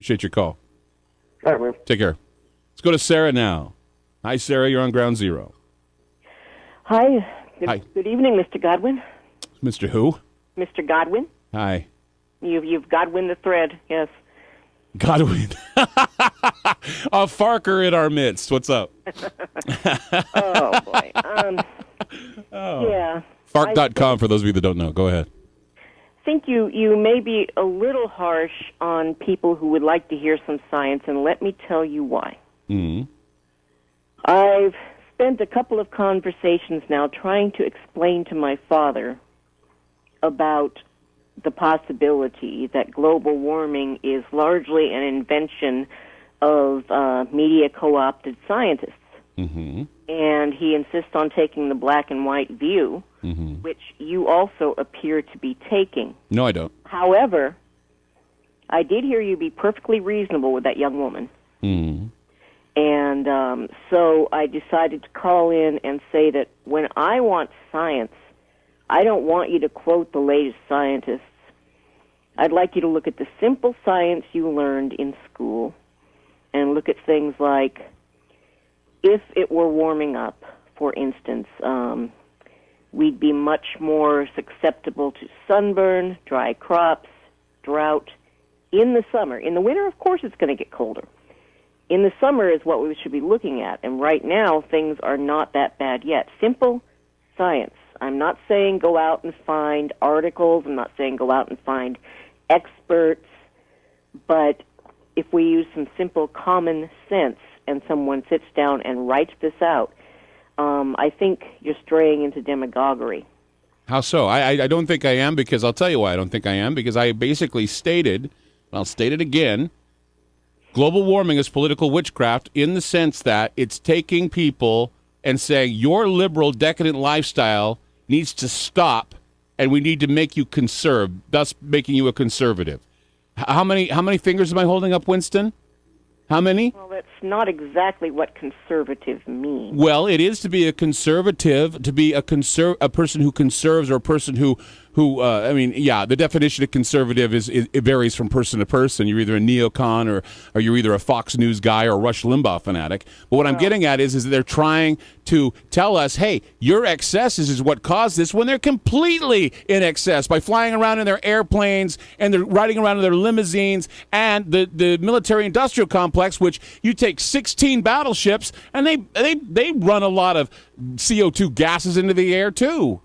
Appreciate your call. All right, man. Take care. Let's go to Sarah now. Hi, Sarah. You're on Ground Zero. Hi. Hi. Good evening, Mr. Godwin. Mr. Who? Mr. Godwin. Hi. You've Godwin the thread, yes. Godwin. A Farker in our midst. What's up? Oh, boy. Yeah. Fark.com for those of you that don't know. Go ahead. I think you may be a little harsh on people who would like to hear some science, and let me tell you why. Mm-hmm. I've spent a couple of conversations now trying to explain to my father about the possibility that global warming is largely an invention of media co-opted scientists. Mm-hmm. And he insists on taking the black and white view, which you also appear to be taking. No, I don't. However, I did hear you be perfectly reasonable with that young woman. Mm-hmm. And so I decided to call in and say that when I want science, I don't want you to quote the latest scientists. I'd like you to look at the simple science you learned in school and look at things like if it were warming up, for instance, we'd be much more susceptible to sunburn, dry crops, drought in the summer. In the winter, of course, it's going to get colder. In the summer is what we should be looking at, and right now things are not that bad yet. Simple science. I'm not saying go out and find articles. I'm not saying go out and find experts, but if we use some simple common sense and someone sits down and writes this out, I think you're straying into demagoguery. How so? I don't think I am, because I'll tell you why I don't think I am, because I basically stated, and I'll state it again, global warming is political witchcraft in the sense that it's taking people and saying your liberal, decadent lifestyle needs to stop, and we need to make you conserve, thus making you a conservative. How many fingers am I holding up, Winston? How many? Well, that's not exactly what conservative means. Well, it is to be a conservative, to be a person who conserves, or a person who the definition of conservative it varies from person to person. You're either a neocon or you're either a Fox News guy or a Rush Limbaugh fanatic. But what I'm getting at is that they're trying to tell us, hey, your excesses is what caused this, when they're completely in excess by flying around in their airplanes and they're riding around in their limousines, and the military-industrial complex, which you take 16 battleships and they run a lot of CO2 gases into the air too.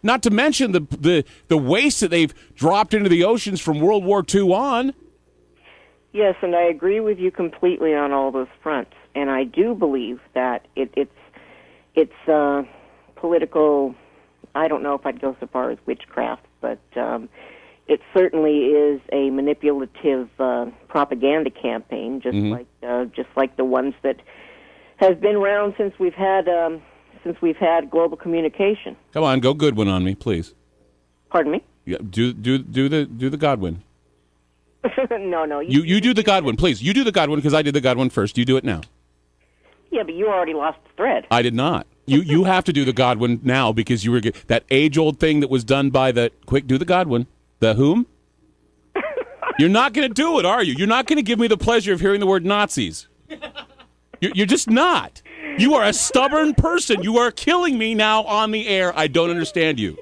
Not to mention the waste that they've dropped into the oceans from World War II on. Yes, and I agree with you completely on all those fronts. And I do believe that it's political. I don't know if I'd go so far as witchcraft, but it certainly is a manipulative propaganda campaign, just like the ones that have been around since we've had global communication. Come on, go Goodwin on me, please. Pardon me? Yeah, do the Godwin. No. You do the Godwin, please. You do the Godwin, because I did the Godwin first. You do it now. Yeah, but you already lost the thread. I did not. You have to do the Godwin now, because you were that age-old thing that was done by the quick. Do the Godwin. The whom? You're not going to do it, are you? You're not going to give me the pleasure of hearing the word Nazis. You're just not. You are a stubborn person. You are killing me now on the air. I don't understand you.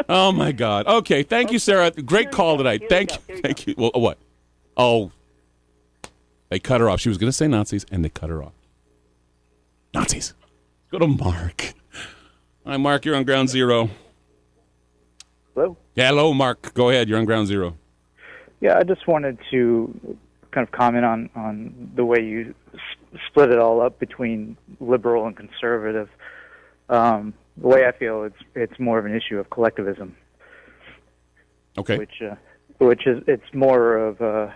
Oh, my God. Okay, thank you, Sarah. Great call tonight. Thank you. Well, what? Oh, they cut her off. She was going to say Nazis, and they cut her off. Nazis. Go to Mark. Hi, Mark. You're on Ground Zero. Hello? Yeah, hello, Mark. Go ahead. You're on Ground Zero. Yeah, I just wanted to kind of comment on the way you split it all up between liberal and conservative. The way I feel, it's more of an issue of collectivism. Okay. Which is it's more of the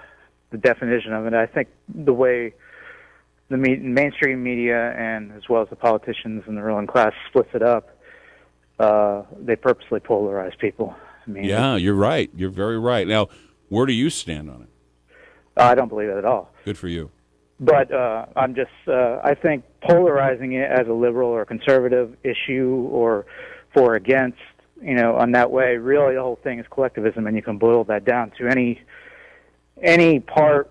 definition of it. I think the way the mainstream media and as well as the politicians and the ruling class splits it up, they purposely polarize people. I mean, yeah, you're right. You're very right. Now, where do you stand on it? I don't believe it at all. Good for you. But I think polarizing it as a liberal or conservative issue or for or against, on that way, really the whole thing is collectivism, and you can boil that down to any part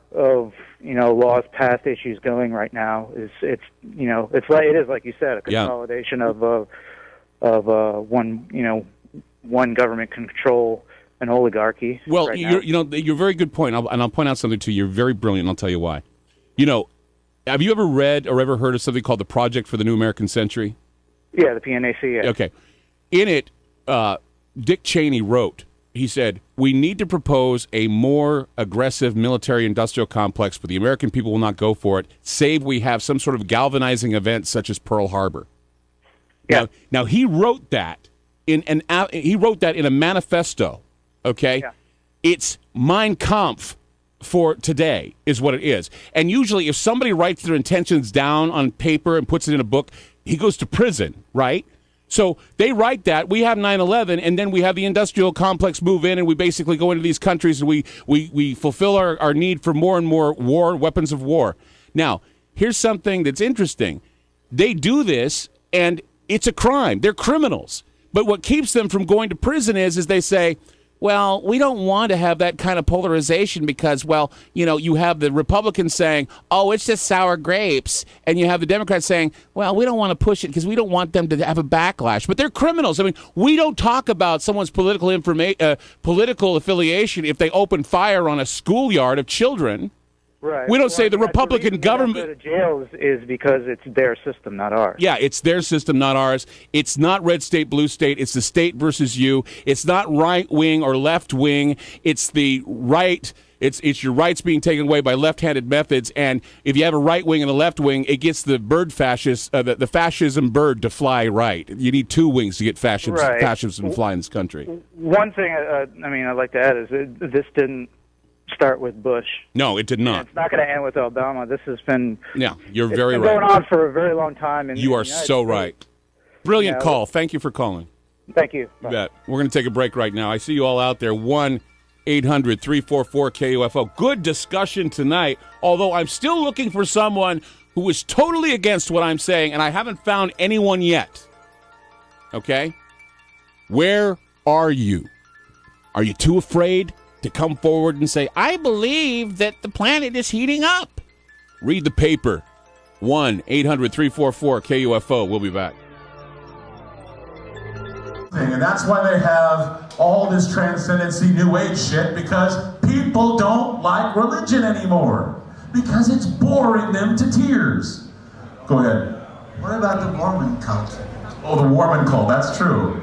laws passed, issues going right now it is like you said, a consolidation of one government control an oligarchy. Well, right you're a very good point, and I'll point out something to you. You're very brilliant, and I'll tell you why. Have you ever read or ever heard of something called the Project for the New American Century? Yeah, the PNAC. Yeah. Okay. In it, Dick Cheney wrote, he said, we need to propose a more aggressive military-industrial complex, but the American people will not go for it, save we have some sort of galvanizing event such as Pearl Harbor. Yeah. Now he wrote that in a manifesto. Okay, yeah. It's Mein Kampf for today is what it is. And usually, if somebody writes their intentions down on paper and puts it in a book, he goes to prison, right? So they write that. We have 9/11, and then we have the industrial complex move in, and we basically go into these countries, and we fulfill our need for more and more war, weapons of war. Now, here's something that's interesting. They do this, and it's a crime. They're criminals. But what keeps them from going to prison is they say, well, we don't want to have that kind of polarization because, you have the Republicans saying, oh, it's just sour grapes. And you have the Democrats saying, well, we don't want to push it because we don't want them to have a backlash. But they're criminals. I mean, we don't talk about someone's political affiliation if they open fire on a schoolyard of children. Right. We don't say the Republican government. The jails is because it's their system, not ours. Yeah, it's their system, not ours. It's not red state, blue state. It's the state versus you. It's not right wing or left wing. It's the right. It's your rights being taken away by left-handed methods. And if you have a right wing and a left wing, it gets the bird fascist, the fascism bird to fly right. You need two wings to get fascism fly in this country. One thing I'd like to add is this didn't start with Bush. No, it did not. It's not going to end with Obama. This has been you're very right. Going on for a very long time. You are so right. Brilliant call. Thank you for calling. Thank you. You bet. We're going to take a break right now. I see you all out there. 1-800-344-KUFO. Good discussion tonight. Although I'm still looking for someone who is totally against what I'm saying, and I haven't found anyone yet. Okay? Where are you? Are you too afraid to come forward and say, I believe that the planet is heating up? Read the paper. 1-800-344-KUFO. We'll be back. And that's why they have all this transcendency, new age shit, because people don't like religion anymore. Because it's boring them to tears. Go ahead. What about the Mormon cult? Oh, the Mormon cult, that's true.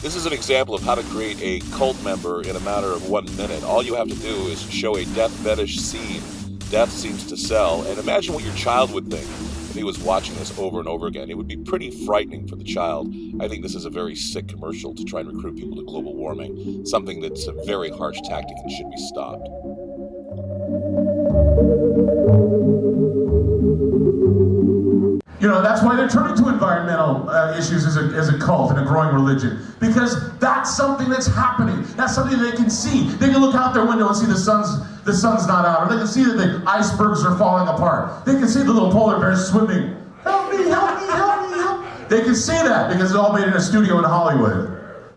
This is an example of how to create a cult member in a matter of 1 minute. All you have to do is show a death fetish scene. Death seems to sell. And imagine what your child would think if he was watching this over and over again. It would be pretty frightening for the child. I think this is a very sick commercial to try and recruit people to global warming, something that's a very harsh tactic and should be stopped. You know, that's why they're turning to environmental issues as a cult and a growing religion. Because that's something that's happening. That's something they can see. They can look out their window and see the sun's not out. Or they can see that the icebergs are falling apart. They can see the little polar bears swimming. Help me, help me, help me, help me. They can see that because it's all made in a studio in Hollywood.